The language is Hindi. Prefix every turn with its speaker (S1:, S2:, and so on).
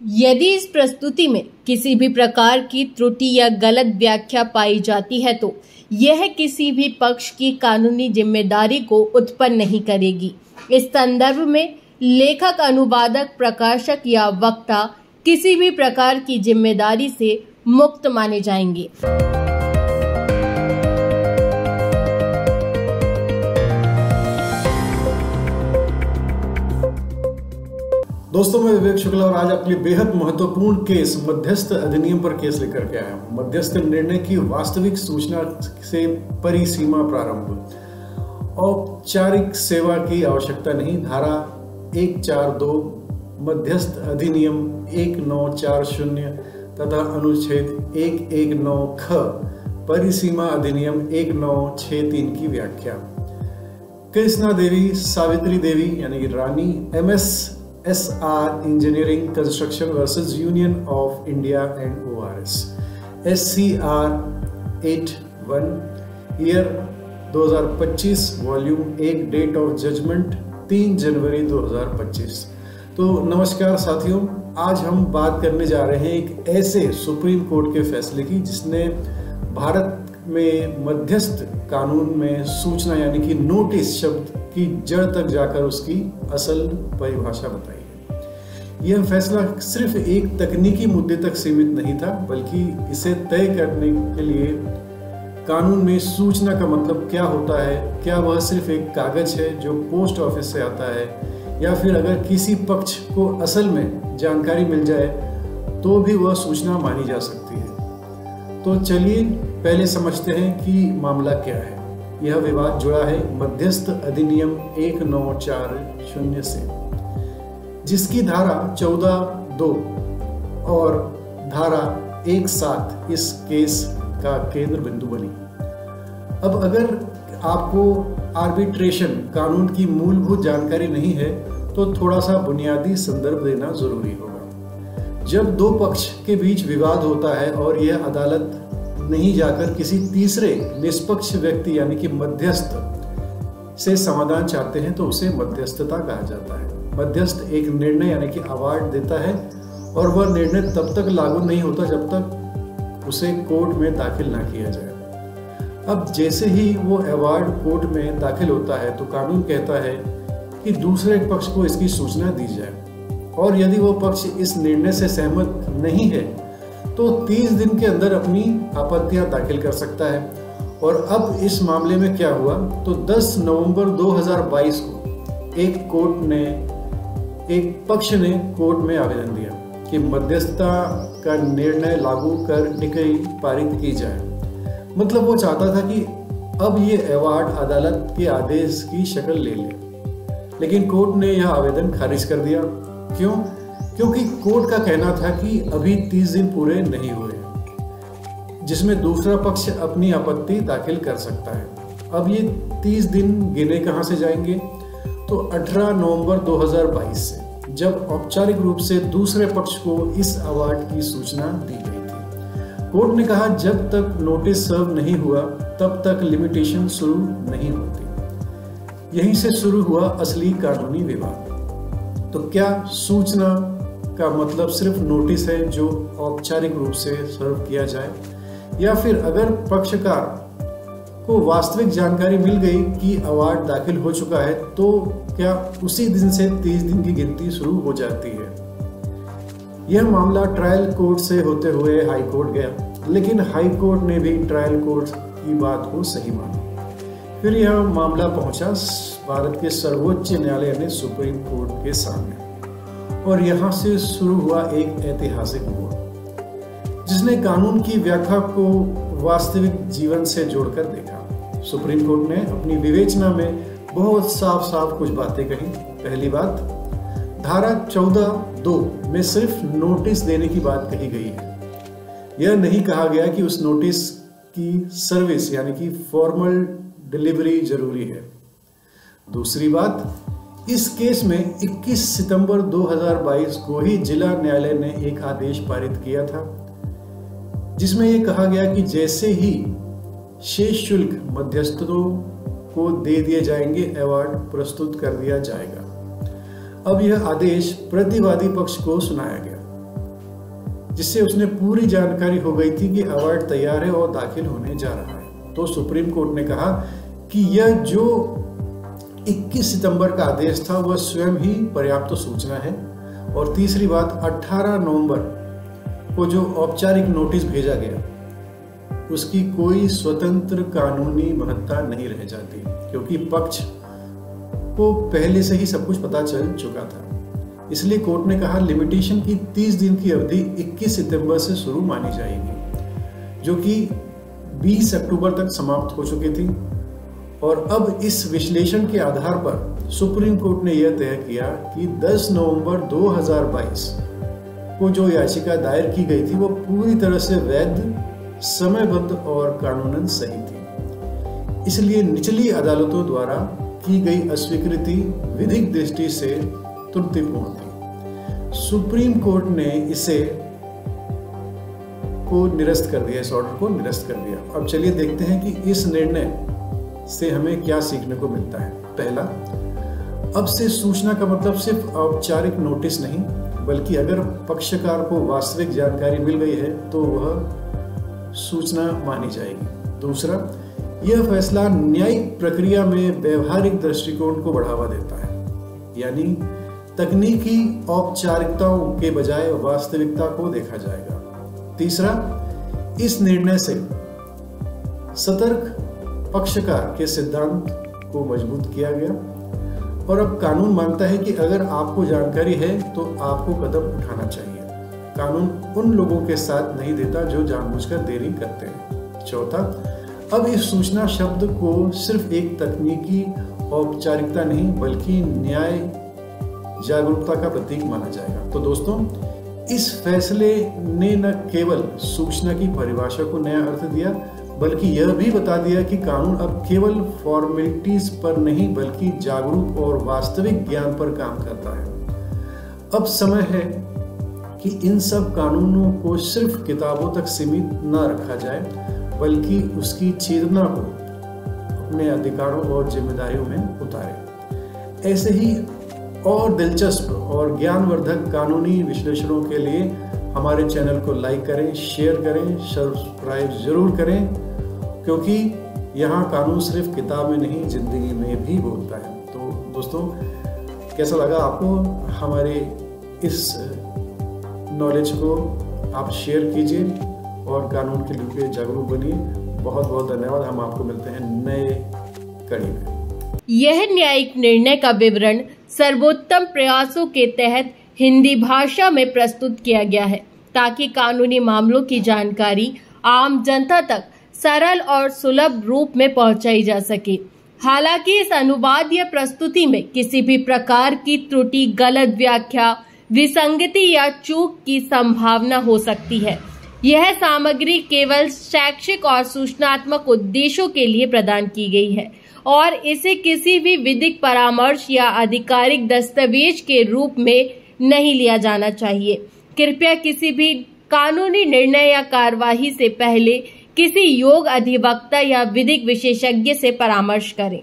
S1: यदि इस प्रस्तुति में किसी भी प्रकार की त्रुटि या गलत व्याख्या पाई जाती है तो यह किसी भी पक्ष की कानूनी जिम्मेदारी को उत्पन्न नहीं करेगी। इस संदर्भ में लेखक, अनुवादक, प्रकाशक या वक्ता किसी भी प्रकार की जिम्मेदारी से मुक्त माने जाएंगे।
S2: दोस्तों, मैं विवेक शुक्ला और आज आपके लिए बेहद महत्वपूर्ण केस मध्यस्थ अधिनियम पर केस लेकर के आया हूं। मध्यस्थ निर्णय की वास्तविक सूचना से परिसीमा प्रारंभ। औपचारिक सेवा की आवश्यकता नहीं। धारा 142 मध्यस्थ अधिनियम 1940 तथा अनुच्छेद 119 ख परिसीमा अधिनियम 1963 की व्याख्या। कृष्णा देवी सावित्री देवी यानी कि Rani MSSR engineering construction versus Union of India and ORS SCR 81 year 2025 volume 1 date of judgment 3 January 2025। तो नमस्कार साथियों, आज हम बात करने जा रहे हैं एक ऐसे सुप्रीम कोर्ट के फैसले की जिसने भारत में मध्यस्थ कानून में सूचना यानी कि नोटिस शब्द की जड़ तक जाकर उसकी असल परिभाषा बताई है। यह फैसला सिर्फ एक तकनीकी मुद्दे तक सीमित नहीं था, बल्कि इसे तय करने के लिए कानून में सूचना का मतलब क्या होता है, क्या वह सिर्फ एक कागज है जो पोस्ट ऑफिस से आता है, या फिर अगर किसी पक्ष को असल में जानकारी मिल जाए तो भी वह सूचना मानी जा सकती है। तो चलिए पहले समझते हैं कि मामला क्या है। यह विवाद जुड़ा है मध्यस्थ अधिनियम 1940 से, जिसकी धारा 14(2) और धारा 17 इस केस का केंद्र बिंदु बनी। अब अगर आपको आर्बिट्रेशन कानून की मूलभूत जानकारी नहीं है तो थोड़ा सा बुनियादी संदर्भ देना जरूरी होगा। जब दो पक्ष के बीच विवाद होता है और यह अदालत नहीं जाकर किसी तीसरे निष्पक्ष व्यक्ति यानी कि मध्यस्थ से समाधान चाहते हैं तो उसे मध्यस्थता कहा जाता है। मध्यस्थ एक निर्णय यानी कि अवार्ड देता है और वह निर्णय तब तक लागू नहीं होता जब तक उसे कोर्ट में दाखिल ना किया जाए। अब जैसे ही वो अवार्ड कोर्ट में दाखिल होता है तो कानून कहता है कि दूसरे पक्ष को इसकी सूचना दी जाए, और यदि वो पक्ष इस निर्णय से सहमत नहीं है तो 30 दिन के अंदर अपनी आपत्तियां दाखिल कर सकता है। और अब इस मामले में क्या हुआ, तो 10 नवंबर 2022 को एक पक्ष ने कोर्ट में आवेदन दिया कि मध्यस्थता का निर्णय लागू कर डिक्री पारित की जाए। मतलब वो चाहता था कि अब ये अवार्ड अदालत के आदेश की शक्ल ले ले, लेकिन कोर्ट ने यह आवेदन खारिज कर दिया। क्यों? क्योंकि कोर्ट का कहना था कि अभी 30 दिन पूरे नहीं हुए जिसमें दूसरा पक्ष अपनी आपत्ति दाखिल कर सकता है। अब ये 30 दिन गिने कहां से जाएंगे, तो 18 नवंबर 2022 से, जब औपचारिक रूप से दूसरे पक्ष को इस अवार्ड की सूचना दी गई थी। कोर्ट ने कहा जब तक नोटिस सर्व नहीं हुआ तब तक लिमिटेशन शुरू नहीं होती। यहीं से शुरू हुआ असली कानूनी विवाद। तो क्या सूचना का मतलब सिर्फ नोटिस है जो औपचारिक रूप से सर्व किया जाए, या फिर अगर पक्षकार को वास्तविक जानकारी मिल गई कि अवार्ड दाखिल हो चुका है तो क्या उसी दिन से 30 दिन की गिनती शुरू हो जाती है? यह मामला ट्रायल कोर्ट से होते हुए हाई कोर्ट गया, लेकिन हाई कोर्ट ने भी ट्रायल कोर्ट की बात को सही माना। फिर यह मामला पहुंचा भारत के सर्वोच्च न्यायालय यानी सुप्रीम कोर्ट के सामने, और यहां से शुरू हुआ एक ऐतिहासिक मोड़ जिसने कानून की व्याख्या को वास्तविक जीवन से जोड़कर देखा। सुप्रीम कोर्ट ने अपनी विवेचना में बहुत साफ साफ कुछ बातें कही। पहली बात, धारा 14(2) में सिर्फ नोटिस देने की बात कही गई है। यह नहीं कहा गया कि उस नोटिस की सर्विस यानी कि फॉर्मल डिलीवरी जरूरी है। दूसरी बात, इस केस में 21 सितंबर 2022 को ही जिला न्यायालय ने एक आदेश पारित किया था जिसमें यह कहा गया कि जैसे ही शेष शुल्क मध्यस्थों को दे दिए जाएंगे, अवार्ड प्रस्तुत कर दिया जाएगा। अब यह आदेश प्रतिवादी पक्ष को सुनाया गया। जिससे उसने पूरी जानकारी हो गई थी कि अवार्ड तैयार है और दाखिल होने जा रहा है। तो सुप्रीम कोर्ट ने कहा कि यह जो 21 सितंबर का आदेश था वह स्वयं ही पर्याप्त सूचना है। और तीसरी बात, 18 नवंबर को जो औपचारिक नोटिस भेजा गया उसकी कोई स्वतंत्र कानूनी महत्ता नहीं रह जाती, क्योंकि पक्ष को पहले से ही सब कुछ पता चल चुका था। इसलिए कोर्ट ने कहा लिमिटेशन की 30 दिन की अवधि 21 सितंबर से शुरू मानी जाएगी, जो कि 20 अक्टूबर तक समाप्त हो चुकी थी। और अब इस विश्लेषण के आधार पर सुप्रीम कोर्ट ने यह तय किया कि 10 नवंबर 2022 को जो याचिका दायर की गई थी वो पूरी तरह से वैध, समयबद्ध और कानूनन सही थी। इसलिए निचली अदालतों द्वारा की गई अस्वीकृति विधिक दृष्टि से त्रुटिपूर्ण थी। सुप्रीम कोर्ट ने इसे को निरस्त कर दिया, इस ऑर्डर को निरस्त कर दिया। अब चलिए देखते हैं कि इस निर्णय से हमें क्या सीखने को मिलता है। पहला, अब से सूचना का मतलब सिर्फ औपचारिक नोटिस नहीं, बल्कि अगर पक्षकार को वास्तविक जानकारी मिल गई है तो वह सूचना मानी जाएगी। दूसरा, यह फैसला न्यायिक प्रक्रिया में व्यवहारिक दृष्टिकोण को बढ़ावा देता है, यानी तकनीकी औपचारिकताओं के बजाय वास्तविकता को देखा जाएगा। तीसरा, इस निर्णय से सतर्क पक्षकार के सिद्धांत को मजबूत किया गया और अब कानून मानता है कि अगर आपको जानकारी है तो आपको कदम उठाना चाहिए। कानून उन लोगों के साथ नहीं देता जो जानबूझकर देरी करते हैं। चौथा, अब इस सूचना शब्द को सिर्फ एक तकनीकी औपचारिकता नहीं बल्कि न्याय जागरूकता का प्रतीक माना जाएगा। तो दोस्तों, इस फैसले ने न केवल सूचना की परिभाषा को नया अर्थ दिया, बल्कि यह भी बता दिया कि कानून अब केवल फॉर्मेलिटीज पर नहीं बल्कि जागरूक और वास्तविक ज्ञान पर काम करता है। अब समय है कि इन सब कानूनों को सिर्फ किताबों तक सीमित न रखा जाए, बल्कि उसकी चेतना को अपने अधिकारों और जिम्मेदारियों में उतारे। ऐसे ही और दिलचस्प और ज्ञानवर्धक कानूनी विश्लेषणों के लिए हमारे चैनल को लाइक करें, शेयर करें, सब्सक्राइब जरूर करें, क्योंकि यहाँ कानून सिर्फ किताब में नहीं जिंदगी में भी बोलता है। तो दोस्तों, कैसा लगा आपको हमारे इस नॉलेज को? आप शेयर कीजिए और कानून के लिए जागरूक बनिए। बहुत बहुत धन्यवाद। हम आपको मिलते हैं नए कड़ी में।
S1: यह न्यायिक निर्णय का विवरण सर्वोत्तम प्रयासों के तहत हिंदी भाषा में प्रस्तुत किया गया है, ताकि कानूनी मामलों की जानकारी आम जनता तक सरल और सुलभ रूप में पहुंचाई जा सके। हालांकि इस अनुवाद या प्रस्तुति में किसी भी प्रकार की त्रुटि, गलत व्याख्या, विसंगति या चूक की संभावना हो सकती है। यह सामग्री केवल शैक्षिक और सूचनात्मक उद्देश्यों के लिए प्रदान की गई है और इसे किसी भी विधिक परामर्श या आधिकारिक दस्तावेज के रूप में नहीं लिया जाना चाहिए। कृपया किसी भी कानूनी निर्णय या कार्यवाही से पहले किसी योग्य अधिवक्ता या विधिक विशेषज्ञ से परामर्श करें।